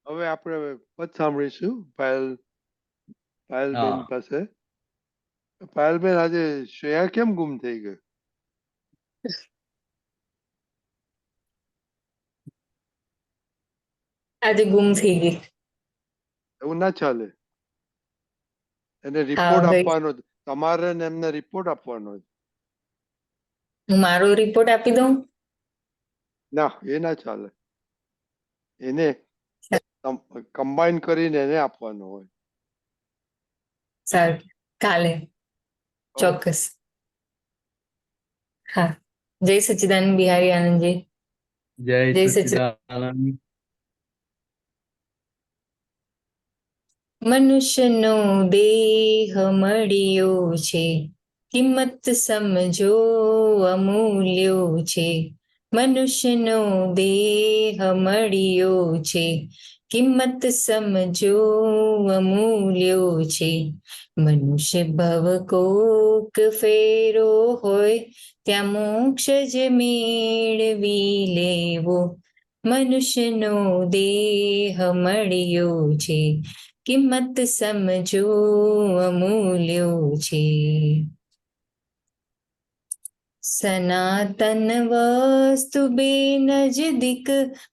હવે આપણે પદ સાંભળીશું પાયલબેન હા પાસે. પાયલબેન, આજે શ્રેયા કેમ ગુમ થઈ ગઈ? આજે ગુમ થઈ ગઈ. એવું ના ચાલે. એને હા રિપોર્ટ ગઈ. આપવાનો છે. તમારે ને એમને રિપોર્ટ આપવાનો છે. હું મારો રિપોર્ટ આપી દઉં? ના, એ ના ચાલે. એને કમ્બાઈન કરીને એને આપવાનો હોય. સારું, કાલે ઓકે. ચોક્કસ. હા, જય સચ્ચિદાનંદ બિહારી આનંદજી. જય જય સચ્ચિદાનંદ. મનુષ્યનો દેહ મળ્યો છે, કિંમત સમજો અમૂલ્યો છે. મનુષ્યનો દેહ મળ્યો છે, કિંમત સમજો અમૂલ્યો છે. મનુષ્ય ભવ કોક ફેરો હોય, ત્યાં મોક્ષ જ મેળવી લેવો. મનુષ્યનો દેહ મળ્યો છે, કિંમત સમજો અમૂલ્યો છે. સનાતન વસ્તુ બે નજદીક,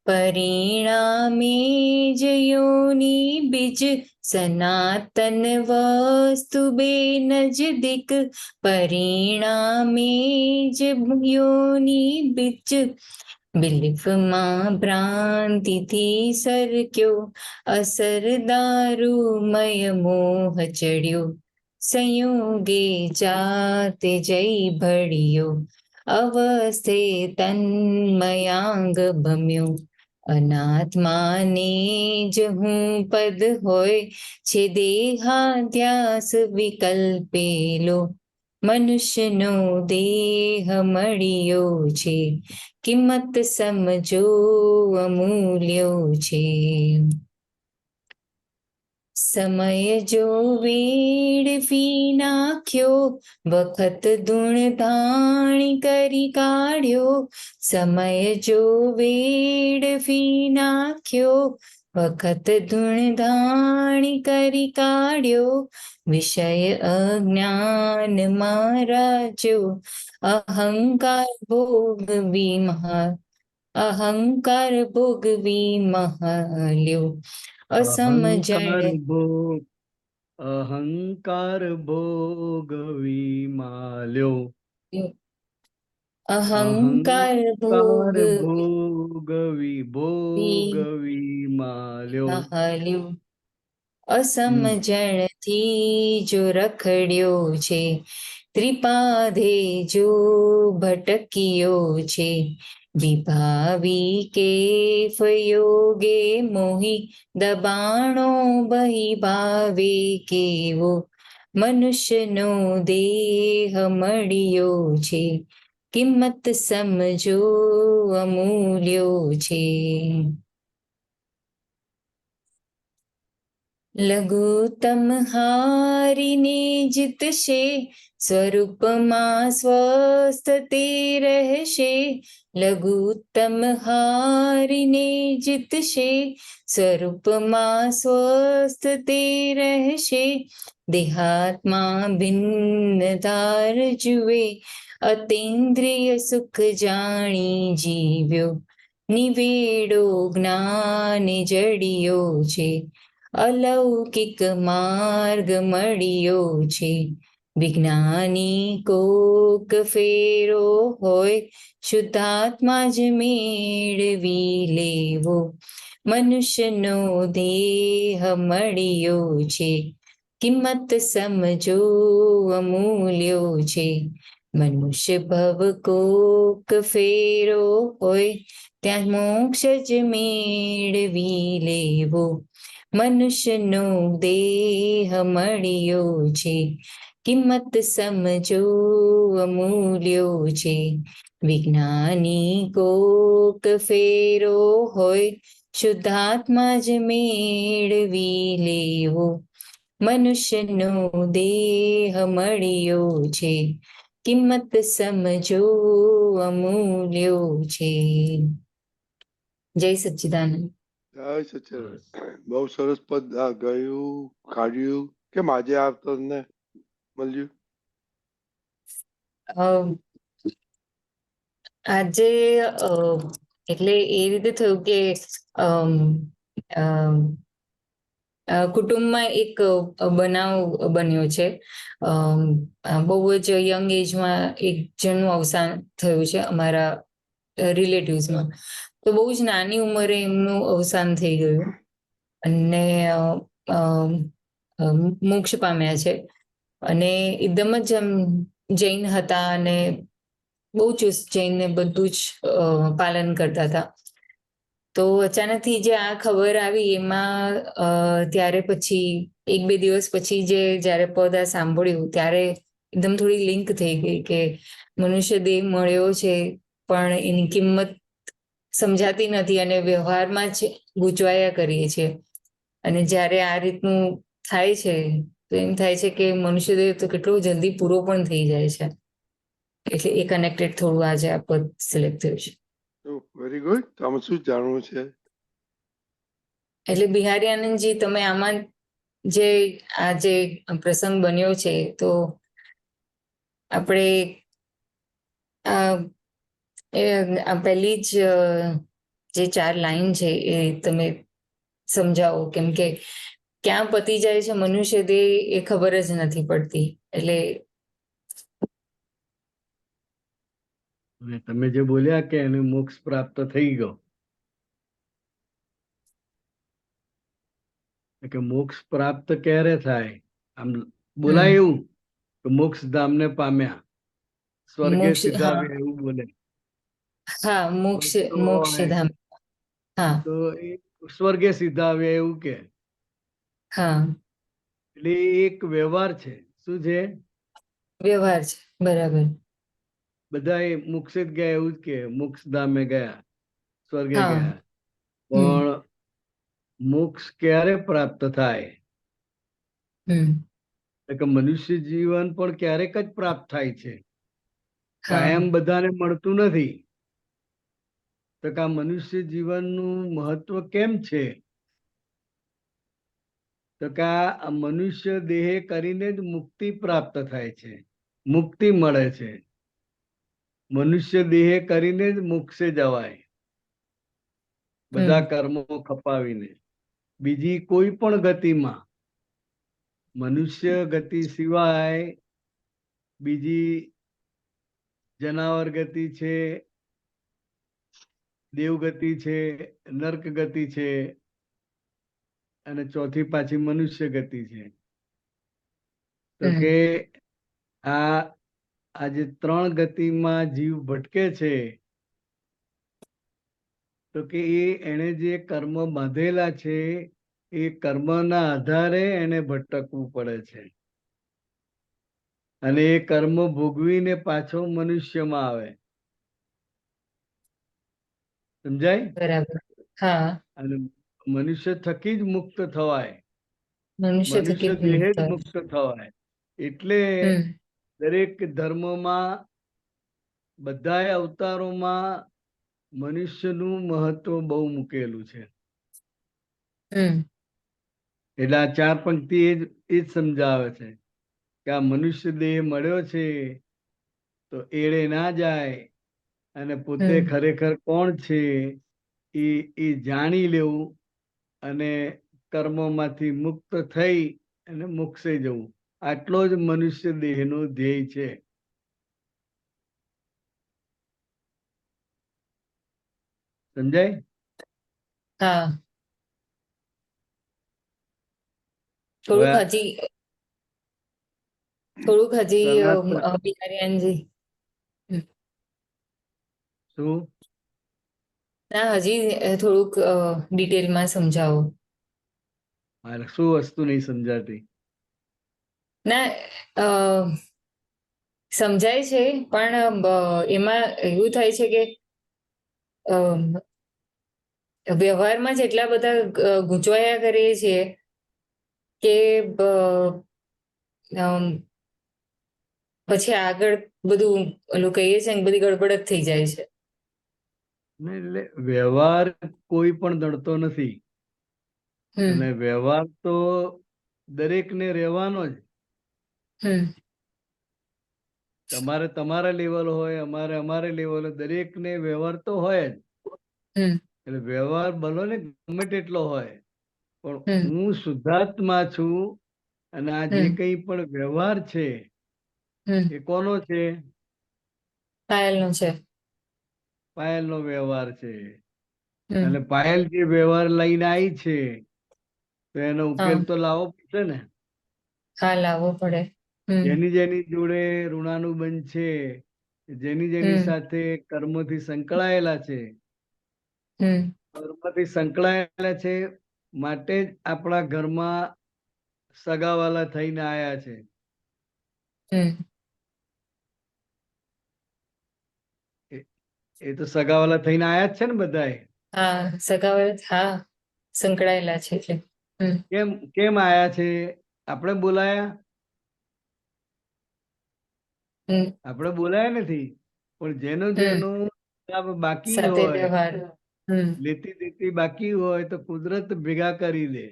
પરિણામે જ યોની બીજ. સનાતન વસ્તુ બે નજદીક, પરિણામે જ યોની બીજ. બિલીફમાં ભ્રાંતિથી સરક્યો, અસરદારૂમય મોહ ચડ્યો. સંયોગે જાતે જય ભળ્યો, અવસ્થે તન્મયાંગ ભમ્યો. અનાત્માને જ હું પદ હોય, છે દેહાધ્યાસ વિકલ્પેલો. મનુષ્યનો દેહ મળ્યો છે, કિંમત સમજો અમૂલ્યો છે. સમય જો વેડફી નાખ્યો, વખત ધૂણધાણી કરી કાઢ્યો. સમય જો વેડફી નાખ્યો, વખત ધૂણધાણી કરી કાઢ્યો. વિષય અજ્ઞાનમાં રાચ્યો, અહંકાર ભોગવી મહાલ્યો. અહંકાર ભોગવી માલ્યો. અહંકાર ભોગવી માલ્યો. અસમજણથી જો રખડ્યો છે, ત્રિપાધે જો ભટક્યો છે. વિભાવી કે ફયોગે મોહી, દબાણો બહી ભાવે કેવો. મનુષ્યનો દેહ મળ્યો છે, કિંમત સમજો અમૂલ્યો છે. લઘુત્તમ હારીને જીતશે, સ્વરૂપમાં સ્વસ્થ તે રહેશે. લઘુત્તમ હારીને જીતશે, સ્વરૂપમાં સ્વસ્થ તે રહેશે. દેહાત્મા ભિન્નતાર જુએ, અતિન્દ્રિય સુખ જાણી જીવ્યો. નિવેડો જ્ઞાન જડિયો છે, અલૌકિક માર્ગ મળ્યો છે. વિજ્ઞાની કોક ફેરો હોય, શુદ્ધાત્મા જ મેળવી લેવો. મનુષ્યનો દેહ મળ્યો છે, કિંમત સમજો અમૂલ્યો છે. મનુષ્ય ભવ કોક ફેરો હોય, ત્યાં મોક્ષ જ મેળવી લેવો. મનુષ્યનો દેહ મળ્યો છે, કિંમત સમજો અમૂલ્યો છે. વિજ્ઞાની કોક ફેરો હોય, શુદ્ધાત્મા જ મેળવી લેવો. મનુષ્યનો દેહ મળ્યો છે, કિંમત સમજો અમૂલ્યો છે. જય સચ્ચિદાનંદ. જય સચ્ચિદાનંદ. બહુ સરસ પદ આ ગયું કાઢ્યું. કેમ આજે આ તમને મળ્યું? અ, આજે એટલે એ રીતે થયું કે અમ, અમ, કુટુંબમાં એક બનાવ બન્યો છે. બહુ જ યંગ એજમાં એક જણનું અવસાન થયું છે અમારા રિલેટિવ્સમાં. તો બહુ જ નાની ઉંમરે એમનું અવસાન થઈ ગયું અને મોક્ષ પામ્યા છે. અને એકદમ જ જૈન હતા અને બહુ ચુસ્ત જૈન ને બધું જ પાલન કરતા હતા. તો અચાનકથી જે આ ખબર આવી એમાં ત્યારે પછી 1-2 દિવસ પછી જ્યારે પદ આ સાંભળ્યું ત્યારે એકદમ થોડી લિંક થઈ ગઈ કે મનુષ્ય દેહ મળ્યો છે પણ એની કિંમત સમજાતી નથી અને વ્યવહારમાં જ ગૂંચવાયા કરીએ છીએ. અને જ્યારે આ રીતનું થાય છે તો એમ થાય છે કે મનુષ્ય દેહ તો કેટલો જલ્દી પૂરો પણ થઈ જાય છે. એટલે એ કનેક્ટેડ થોડું આજે આ પદ સિલેક્ટ થયું છે. Very good. આમાં શું જાણવું છે? એટલે બિહારી આનંદજી, તમે આમાં જે આ જે પ્રસંગ બન્યો છે તો આપણે આ પહેલી જ જે 4 લાઈન છે એ તમે સમજાવો, કેમ કે ક્યાં પતી જાય છે મનુષ્ય દેહ એ ખબર જ નથી પડતી. એટલે અને તમે જે બોલ્યા કે એને મોક્ષ પ્રાપ્ત થઈ ગયો, કે મોક્ષ પ્રાપ્ત ક્યારે થાય? આમ બોલાય એવું કે મોક્ષ ધામને પામ્યા, સ્વર્ગે મોક્ષ, હા સિધાવે એવું બોલે. હા, મોક્ષધામ. હા તો એ સ્વર્ગે સિધાવે એવું કે. હા, એટલે એક વ્યવહાર છે. શું છે? વ્યવહાર છે. બરાબર. બધા એ મોક્ષે જ ગયા એવું જ કે મોક્ષ ધામે ગયા, સ્વર્ગે હા. ગયા. પણ મોક્ષ ક્યારે પ્રાપ્ત થાય? કે મનુષ્ય જીવન પણ ક્યારેક જ પ્રાપ્ત થાય છે, કાયમ બધાને મળતું નથી. તો કે આ મનુષ્ય જીવનનું મહત્વ કેમ છે? તો કે આ મનુષ્ય દેહ કરીને જ મુક્તિ પ્રાપ્ત થાય છે, મુક્તિ મળે છે. મનુષ્ય દેહ કરીને જ મોક્ષે જવાય, બધા કર્મો ખપાવીને. બીજી કોઈ પણ ગતિમાં, મનુષ્ય ગતિ સિવાય બીજી જનાવર ગતિ છે, દેવગતિ છે, નર્ક ગતિ છે, અને ચોથી પાછી મનુષ્ય ગતિ છે. તો કે આ જે 3 ગતિમાં જીવ ભટકે છે, તો કે એને જે કર્મ બાંધેલા છે એ કર્મના આધારે એને ભટકવું પડે છે. અને એ કર્મ ભોગવીને પાછો મનુષ્યમાં આવે. સમજાય? બરાબર. હા, અને મનુષ્ય થકી જ મુક્ત થવાય, મનુષ્ય થકી મનુષ્ય જ દેહ મુક્ત. જ મુક્ત થવાય. એટલે દરેક ધર્મમાં, બધા અવતારોમાં મનુષ્યનું મહત્વ બહુ મૂકેલું છે. એટલે આ 4 પંક્તિ એ જ સમજાવે છે કે આ મનુષ્ય દેહ મળ્યો છે તો એળે ના જાય અને પોતે ખરેખર કોણ છે એ જાણી લેવું અને કર્મોમાંથી મુક્ત થઈ અને મોક્ષે જવું. આટલો જ મનુષ્ય દેહનો ધ્યેય છે. સમજાય? હા, હવે થોડુંક હજી સનાતન બિહારીયાનજી. શું? ના, હજી થોડુંક ડિટેલમાં સમજાવો. મારે શું વસ્તુ નહીં સમજાતી? ના, સમજાય છે પણ એમાં એવું થાય છે કે વ્યવહારમાં જ એટલા બધા ગૂંચવાયા કરીએ છીએ કે પછી આગળ બધું ઓલું કહીએ છીએ ને, બધી ગડબડ જ થઈ જાય છે. એટલે વ્યવહાર કોઈ પણ નડતો નથી. અને વ્યવહાર તો દરેકને રહેવાનો જ. તમારે તમારા લેવલ હોય, અમારે અમારે લેવલ હોય, દરેકને વ્યવહાર તો હોય જ. એટલે વ્યવહાર ભલો ને ગમે તેટલો હોય, પણ હું શુદ્ધાત્મા છું અને આ જે કંઈ પણ વ્યવહાર છે એ કોનો છે? પાયલનો છે. પાયલનો વ્યવહાર છે. અને પાયલ જે વ્યવહાર લઈને આવી છે તો એનો ઉકેલ તો લાવવો પડશે ને. હા, લાવવો પડે. જેની જેની જોડે ઋણાનુબંધ છે, જેની જેની સાથે કર્મથી સંકળાયેલા છે, કર્મથી સંકળાયેલા છે માટે જ આપણા ઘરમાં સગાવાલા થઈને આયા છે. એ તો સગાવાલા થઈને આયા જ છે ને બધાએ. હા, સગાવાલા, હા, સંકળાયેલા છે એટલે. કેમ કેમ આયા છે? આપણે બોલાયા? આપણે બોલાયા નથી, પણ જેનો જેનો બાકી સાથે હોય, વ્યવહાર. લેતી દેતી બાકી હોય તો કુદરત ભેગા કરી દે.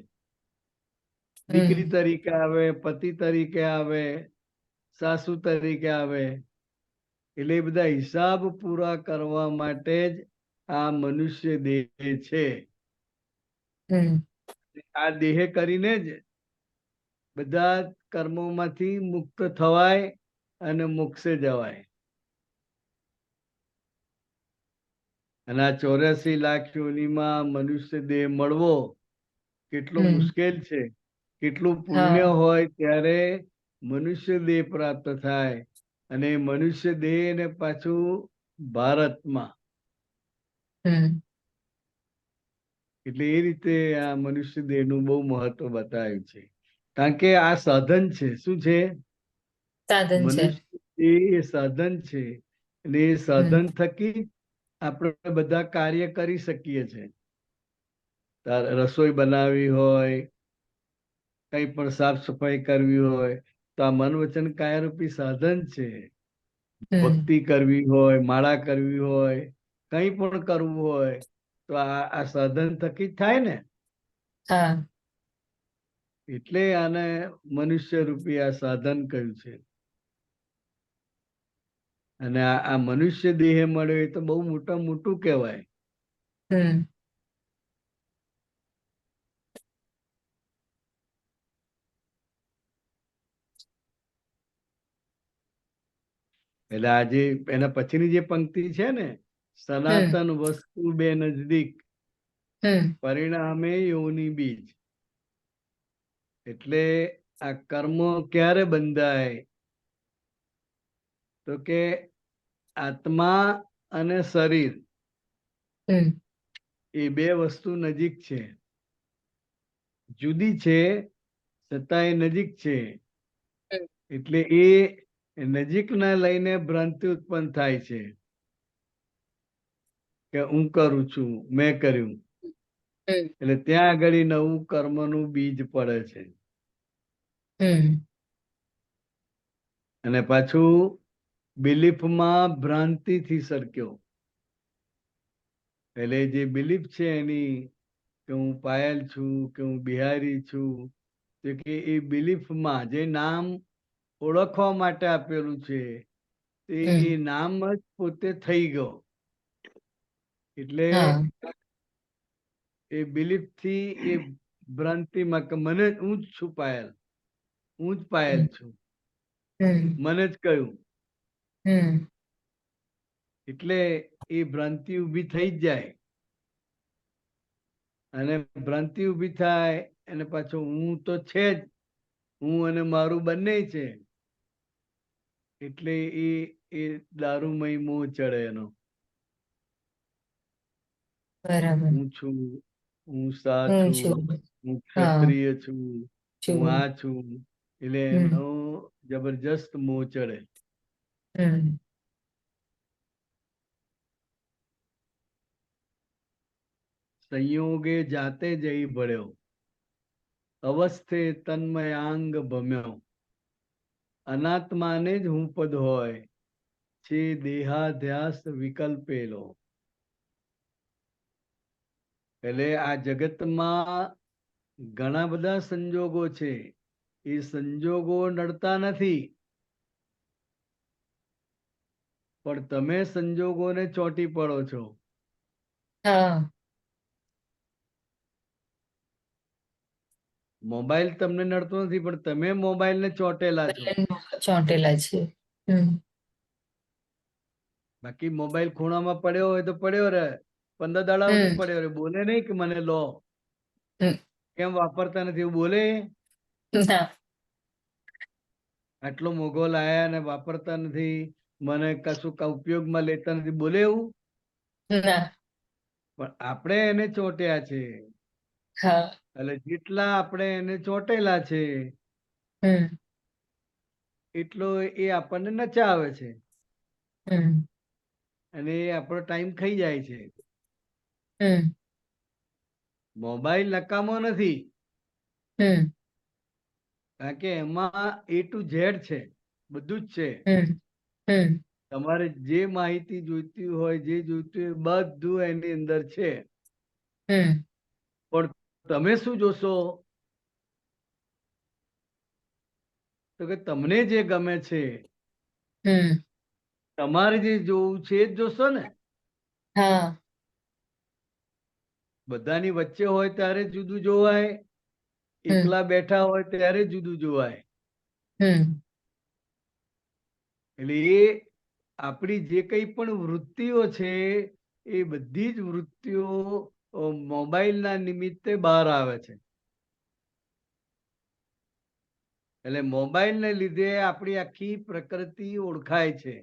દીકરી તરીકે આવે, પતિ તરીકે આવે, સાસુ તરીકે આવે. એટલે એ બધા હિસાબ પૂરા કરવા માટે જ આ મનુષ્ય દેહ છે. આ દેહ કરીને જ બધા કર્મોમાંથી મુક્ત થવાય અને મોક્ષે જવાય. અને આ 84 લાખ યોનિમાં મનુષ્ય દેહ મળવો કેટલો મુશ્કેલ છે. કેટલું પુણ્ય હોય ત્યારે મનુષ્ય દેહ પ્રાપ્ત થાય. અને મનુષ્ય દેહ ને પાછું ભારતમાં. એટલે એ રીતે આ મનુષ્ય દેહનું બહુ મહત્વ બતાવ્યું છે. કારણ કે આ સાધન છે. શું છે? સાધન છે. મનુષ્ય દેહ એ સાધન છે. અને એ સાધન થકી આપણે બધા કાર્ય કરી શકીએ છીએ. રસોઈ બનાવવી હોય, કઈ પણ સાફ સફાઈ કરવી હોય, તો આ મન વચન કાયારૂપી સાધન છે. ભક્તિ કરવી હોય, માળા કરવી હોય, કઈ પણ કરવું હોય તો આ સાધન થકી જ થાય ને. એટલે આને મનુષ્ય રૂપી આ સાધન કહ્યું છે. અને આ મનુષ્ય દેહ મળ્યો એ તો બહુ મોટું કહેવાય. એટલે આજે એના પછીની જે પંક્તિ છે ને, સનાતન વસ્તુ બે નજદીક પરિણામે યોની બીજ. એટલે આ કર્મ ક્યારે બંધાય? તો કે આત્મા અને શરીર એ બે વસ્તુ નજીક છે. જુદી છે છતાં એ નજીક છે. એટલે એ નજીકના લઈને ભ્રાંતિ ઉત્પન્ન થાય છે કે હું કરું છું, મેં કર્યું. એટલે ત્યાં આગળ નવું કર્મનું બીજ પડે છે. અને પાછું બિલીફમાં ભ્રાંતિથી સરક્યો. એટલે જે બિલીફ છે એની કે હું પાયલ છું, કે હું બિહારી છું, તો કે એ બિલીફમાં જે નામ ઓળખવા માટે આપેલું છે તે એ નામ જ પોતે થઈ ગયો. એટલે એ બિલીફ થી એ ભ્રાંતિમાં કે મને હું જ છું પાયલ, હું જ પાયલ છું, મને જ કહ્યું. એટલે એ ભ્રાંતિ ઊભી થઈ જ જાય. અને ભ્રાંતિ ઊભી થાય અને પાછો હું તો છે જ, હું અને મારું બંને છે. એટલે એ દારૂમય મોહ ચડે એનો. હું છું, હું સા છું, હું ક્ષત્રિય છું, હું આ છું. એટલે એનો જબરજસ્ત મોહ ચડે. સંયોગે જાતે જઈ ભળ્યો, અવસ્થે તન્મયાંગ ભમ્યો. અનાત્માને જ હું પદ હોય છે દેહાધ્યાસ વિકલ્પેલો. એટલે આ જગતમાં ઘણા બધા સંજોગો છે, એ સંજોગો નડતા નથી, પણ તમે સંજોગોને ચોંટી પડો છો. હા મોબાઈલ તમને નડતો નથી, પણ તમે મોબાઈલને ચોંટેલા છો. ચોંટેલા છે. બાકી મોબાઈલ ખૂણામાં પડ્યો હોય તો પડ્યો રહે, 15 દાડા સુધી પડ્યો રહે, બોલે નહીં કે મને લો, હમ. કેમ વાપરતા નથી એવું બોલે? ના આટલો મોંઘો લાયા અને વાપરતા નથી, મને કશું ઉપયોગમાં લેતા નથી, બોલે એવું? ના પણ આપણે એને ચોંટ્યા છે. હા એટલે જેટલા આપણે એને ચોંટેલા છે એટલો એ આપણને નચાવે છે અને એ આપણો ટાઈમ ખાઈ જાય છે. મોબાઈલ નકામો નથી, કારણ કે એમાં A to Z છે, બધું જ છે. તમારે જે માહિતી જોઈતી હોય, જે જોઈતું હોય, બધું એની અંદર છે. પણ તમે શું જોશો? તો કે તમને જે ગમે છે, તમારે જે જોવું છે એ જ જોશો ને. હા બધાની વચ્ચે હોય ત્યારે જુદું જોવાય, એકલા બેઠા હોય ત્યારે જુદું જોવાય. એટલે એ આપણી જે કંઈ પણ વૃત્તિઓ છે, એ બધી જ વૃત્તિઓ મોબાઈલના નિમિત્તે બહાર આવે છે. એટલે મોબાઈલને લીધે આપણી આખી પ્રકૃતિ ઓળખાય છે.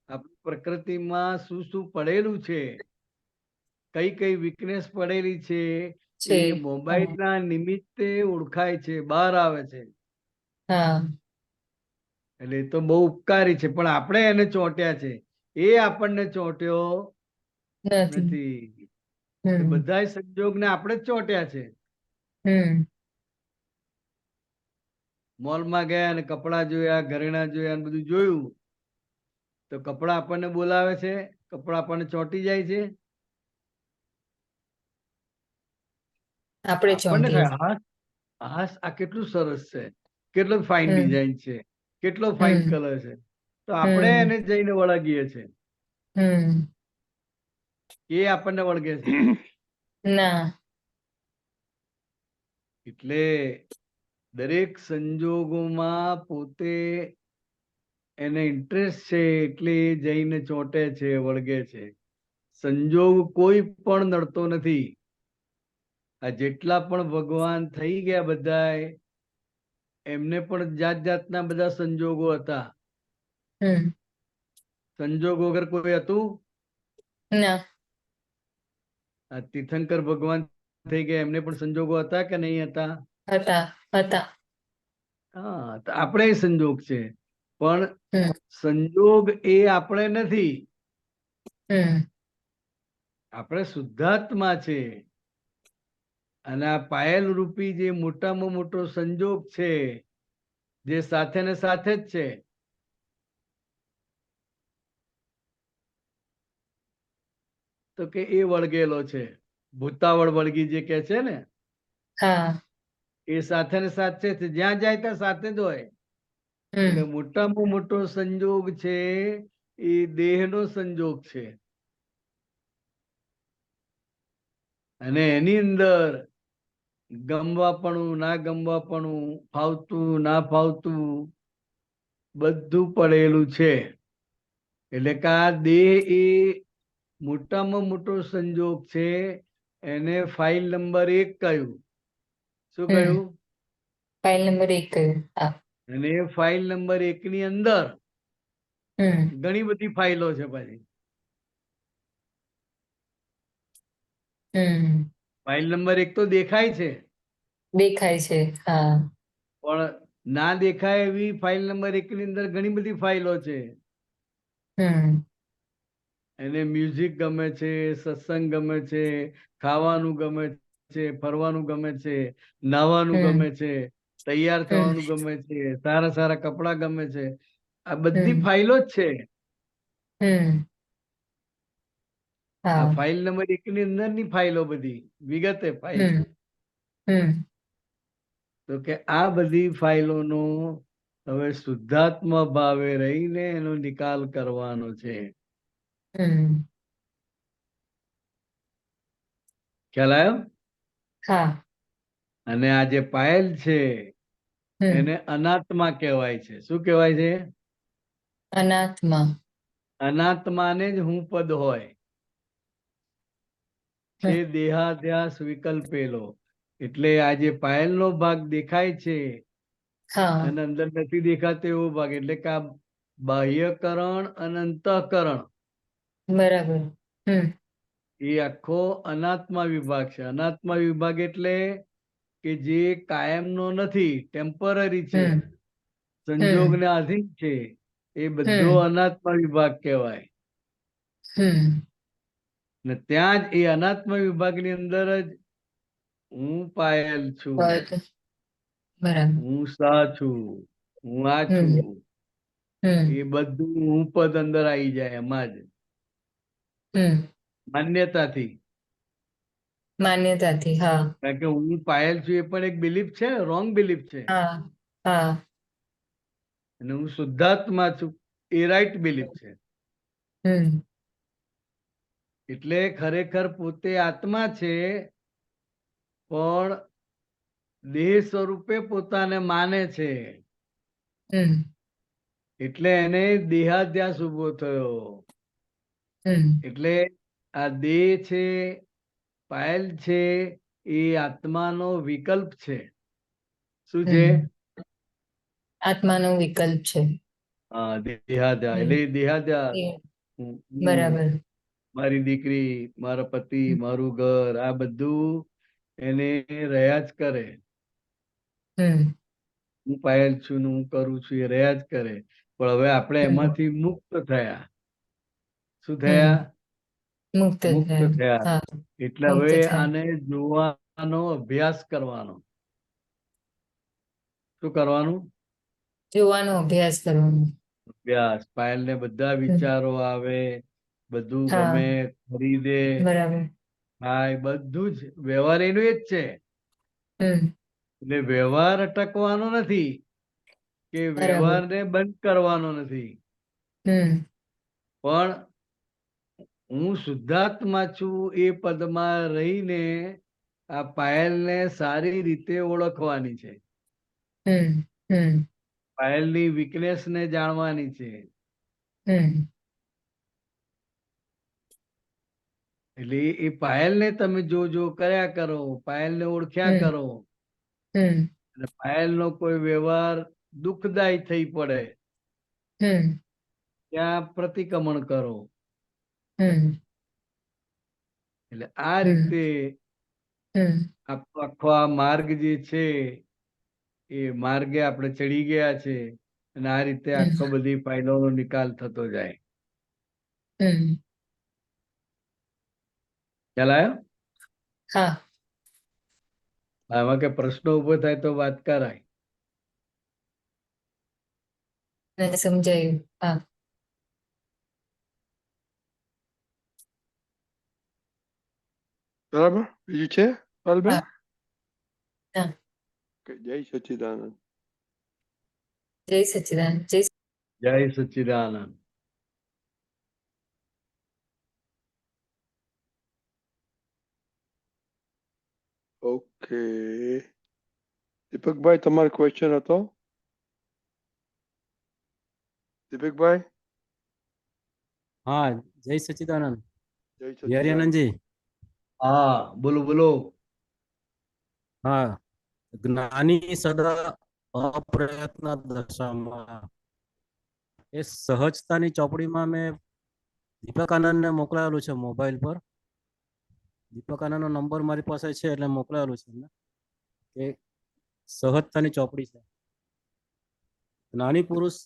આપણી પ્રકૃતિમાં શું શું પડેલું છે, કઈ કઈ વીકનેસ પડેલી છે, એ મોબાઈલના નિમિત્તે ઓળખાય છે, બહાર આવે છે. એટલે એ તો બહુ ઉપકારી છે, પણ આપણે એને ચોંટ્યા છે. એ આપણને ચોંટ્યો નથી. બધા સંજોગને આપણે જ ચોંટ્યા છે. મોલમાં ગયા અને કપડા જોયા, ઘરેણા જોયા, બધું જોયું, તો કપડા આપણને બોલાવે છે, કપડા આપણને ચોંટી જાય છે. આપણને આ કેટલું સરસ છે, કેટલો ફાઇન ડિઝાઇન છે, કેટલો ફાઇન કલર છે, તો આપણે એને જઈને વળગીએ છે. એ આપણને વળગે છે ના. એટલે દરેક સંજોગોમાં પોતે એને ઇન્ટરેસ્ટ છે, એટલે એ જઈને ચોંટે છે, વળગે છે. સંજોગ કોઈ પણ નડતો નથી. આ જેટલા પણ ભગવાન થઈ ગયા બધાય, એમને પણ જાત જાતના બધા સંજોગો હતા. સંજોગ વગર કોઈ હતું? ના. આ તીર્થંકર ભગવાન થઈ ગયા, એમને પણ સંજોગો હતા કે નહીં હતા? હતા. હા, તો આપણે સંજોગ છે, પણ સંજોગ એ આપણે નથી. આપણે શુદ્ધાત્મા છે. અને આ પાયલ રૂપી જે મોટામાં મોટો સંજોગ છે, જે સાથે ને સાથે જ છે, તો કે એ વળગેલો છે. ભૂતાવળ વળગી જે કે છે ને, એ સાથે ને સાથે છે, જ્યાં જાય ત્યાં સાથે જ હોય. એટલે મોટામાં મોટો સંજોગ છે, એ દેહનો સંજોગ છે. અને એની અંદર ગમવાપણું, ના ગમવાપણું, ફાવતું, ના ફાવતું, બધું પડેલું છે. એટલે કે આ દેહ એ મોટામાં મોટો સંજોગ છે. એને ફાઇલ નંબર 1 કહ્યું. શું કહ્યું? ફાઇલ નંબર 1 કહ્યું. અને એ ફાઇલ નંબર 1 ની અંદર ઘણી બધી ફાઇલો છે પાછી. ફાઇલ નંબર 1 તો દેખાય છે. દેખાય છે. હા. પણ ના દેખાય એવી ફાઇલ નંબર 1 ની અંદર ઘણી બધી ફાઇલો છે. એને મ્યુઝિક ગમે છે, સત્સંગ ગમે છે, ખાવાનું ગમે છે, ફરવાનું ગમે છે, નાહવાનું ગમે છે, તૈયાર થવાનું ગમે છે, સારા સારા કપડા ગમે છે. આ બધી ફાઇલો જ છે. આ ફાઇલ નંબર 1 ની અંદર ની ફાઇલો બધી વિગતે ફાઇલ. હમ તો કે આ બધી ફાઇલોનો હવે શુદ્ધાત્મ ભાવે રહીને એનો નિકાલ કરવાનો છે. હમ ખ્યાલ આવ્યો? હા. અને આ જે પાયલ છે હમ એને અનાત્મા કહેવાય છે. શું કહેવાય છે? અનાત્મા. અનાત્માને જ હું પદ હોય છે, હમ દેહાધ્યાસ વિકલ્પેલો. એટલે આ જે પાયલનો ભાગ દેખાય છે હા. અને અંદર નથી દેખાતો એવો ભાગ, એટલે કે આ બાહ્યકરણ અને અંતઃકરણ બરાબર. હમ એ આખો અનાત્મા વિભાગ છે. અનાત્મા વિભાગ એટલે કે જે કાયમનો નથી, ટેમ્પરરી છે, હમ હમ સંજોગને આધીન છે, એ બધો હમ અનાત્મા વિભાગ કહેવાય. હમ ને ત્યાં જ એ અનાત્મા વિભાગની અંદર જ હું પાયલ છું, પદ. બરાબર. હું સા છું, હું આ છું, હમ હમ એ બધું હું પદ અંદર આવી જાય એમાં જ હમ માન્યતાથી. માન્યતાથી. હા. કારણ કે હું પાયલ છું એ પણ એક બિલીફ છે, રોંગ બિલીફ છે. હા. હા. અને હું શુદ્ધાત્મા છું એ રાઈટ બિલીફ છે. હમ એટલે ખરેખર પોતે આત્મા છે, પણ દેહ સ્વરૂપે પોતાને માને છે. હમ એટલે એને દેહાધ્યાસ ઉભો થયો. હમ એટલે આ દેહ છે, પાયલ છે, એ આત્માનો વિકલ્પ છે. શું છે? હમ આત્માનો વિકલ્પ છે. હા, દેહાધ્યાસ. હમ એટલે દેહાધ્યાસ, એ હું, બરાબર. મારી દીકરી, મારા પતિ, મારું ઘર, આ બધું એને રહ્યા જ કરે. હમ હું પાયલ છું ને હું કરું છું એ રહ્યા જ કરે. પણ હવે આપણે હમ એમાંથી મુક્ત થયા. શું હમ થયા? મુક્ત મુક્ત થયા. થયા. હા. એટલે મુક્ત હવે થયા. આને જોવાનો અભ્યાસ કરવાનો. શું કરવાનું? જોવાનો અભ્યાસ કરવાનો. અભ્યાસ. પાયલ ને બધા હમ વિચારો આવે, બધું હા. ગમે, ખરીદે, બરાબર. હા, એ બધું જ વ્યવહાર એનું એ જ છે. હમ એટલે વ્યવહાર અટકવાનો નથી, કે બરાબર. વ્યવહારને બંધ કરવાનો નથી, હમ પણ હું શુદ્ધાત્મા છું એ પદમાં રહીને આ પાયલને સારી રીતે ઓળખવાની છે. હમ હમ પાયલની વીકનેસને જાણવાની છે. હમ એટલે એ પાયલને તમે જો કર્યા કરો, પાયલને ઓળખ્યા હમ કરો, હમ અને પાયલનો કોઈ વ્યવહાર દુઃખદાયી થઈ પડે હમ ત્યાં પ્રતિક્રમણ કરો. હમ એટલે આ હમ રીતે હમ આખો આ માર્ગ જે છે એ માર્ગે આપણે ચડી ગયા છે, અને આ રીતે આખો હમ બધી ફાઇલોનો નિકાલ થતો જાય. હમ ખ્યાલ આવ્યો? હા. આમાં કે પ્રશ્નો ઉભો થાય તો વાત કરાય. મને સમજાયું. હા. બરાબર? બીજું છે પાલબેન? હા. હા. જય સચ્ચિદાનંદ. જય સચ્ચિદાનંદ. જય સચ્ચિદાનંદ. ઓકે, દીપકભાઈ તમારો ક્વેશ્ચન હતો? દીપકભાઈ? હા, જય સચ્ચિદાનંદ. જય સચ્ચિદાનંદ. વિહરિયાનંદજી. હા, બોલો બોલો. હા, જ્ઞાની સદા અપ્રયત્ન દશામાં. એ સહજતાની ચોપડીમાં મેં દીપક આનંદને મોકલાવેલું છે મોબાઈલ પર. દીપક આનંદનો નંબર મારી પાસે છે એટલે મોકલાવેલું છે એમને, કે સહજતાની ચોપડી છે. જ્ઞાની પુરુષ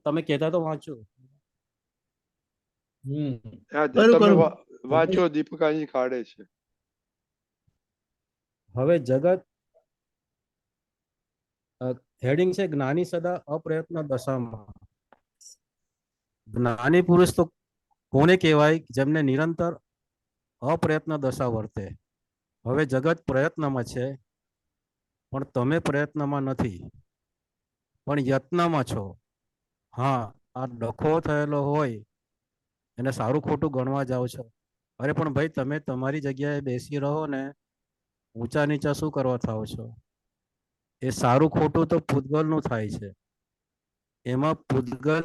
તમે કહેતા તો વાંચો. હા, ખરું તમે ખરું. વાંચો, દીપકાજી કાઢે છે. હવે જગત હેડિંગ છે જ્ઞાની સદા અપ્રયત્ન દશામાં. જ્ઞાની પુરુષ તો કોને કહેવાય? જેમને નિરંતર અપ્રયત્ન દશા વર્તે. હવે જગત પ્રયત્નમાં છે, પણ તમે પ્રયત્નમાં નથી, પણ યત્નમાં છો. હા, આ ડખો થયેલો હોય એને સારું ખોટું ગણવા જાઓ છો. અરે પણ ભાઈ, તમે તમારી જગ્યાએ બેસી રહો ને, ઊંચા નીચા શું કરવા થાવ છો? એ સારું ખોટું તો પૂતગલનું થાય છે. એમાં પૂતગલ